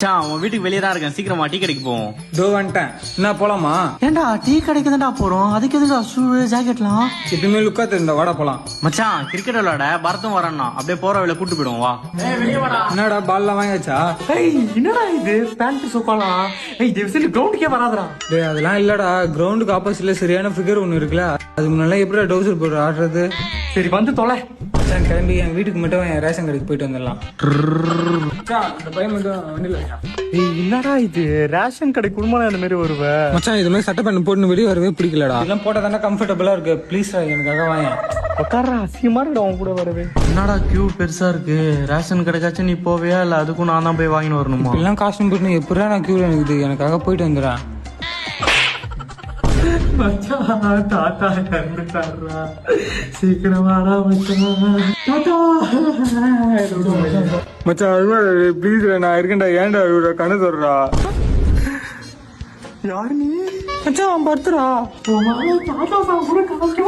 உன் வீட்டுக்கு வெளியே தான் இருக்கேன், சீக்கிரமா டீ கடைக்கு போவோம். இதோ வந்துட்டேன். என்ன போலாமா? ஏன்டா டீ கடைக்கு தான்டா போறோம், அதுக்கு எதுக்கு ஷூ ஜாக்கெட்லாம்? எப்பயுமே லுக்கா தெரிந்த வாடா போலாம். மச்சான் கிரிக்கெட் விளையாட பரத்தும் வரான்னா, அப்படியே போற வழியில கூட்டு போயிடுவோம் வா. என்னடா பால்லாம் வாங்கியாச்சா? என்னடா இது பேண்ட் சோக்காலாம்? கிரவுண்டுக்கே வராதடா. டேய் அதெல்லாம் இல்லடா, கிரவுண்டுக்கு ஆப்போசிட்ல சரியான ஃபிகர் ஒன்னு இருக்குல்ல, அது முன்னால எப்படிடா டவுசர் போட்டு ஆடுறது? சரி வந்து தொலை. மச்சான் கிளம்பி என் வீட்டுக்கு மட்டும் என் ரேஷன் கடைக்கு போயிட்டு வந்துடலாம். இந்த பையன் மட்டும் வண்டியில இருக்கான். என்னடா இது ரேஷன் கடை குடும்பம் அந்த மாதிரி வருவ? மச்சான் இது மாதிரி சட்டை பண்ண போட்டு வெளியே வரவே பிடிக்கலடா. இதெல்லாம் போட்டா தானே கம்ஃபர்டபுளா இருக்கு. ப்ளீஸ் எனக்காக வாங்க. உட்காரா, அசிங்கமா இருக்கா உன் கூட வரவே. என்னடா கியூ பெருசா இருக்கு, ரேஷன் கடைக்காச்சும் நீ போவியா இல்ல அதுக்கும் நான் தான் போய் வாங்கிட்டு வரணுமா? எல்லாம் காஸ்டியூம் போட்டு எப்படா நான் கியூல இருக்குது, எனக்காக போயிட்டு வந்துடுறேன். மச்சான் தாத்தா இறந்துட்டாரா, சீக்கிரமாடா மச்சான். தாத்தா மச்சான் ப்ளீஸ் நான் இருக்கேன்டா, ஏன்டா இவ்வளோ கண்ணு சொல்றா? யாரு நீ? மச்சான் பர்த்டா. தாத்தா கூட காசு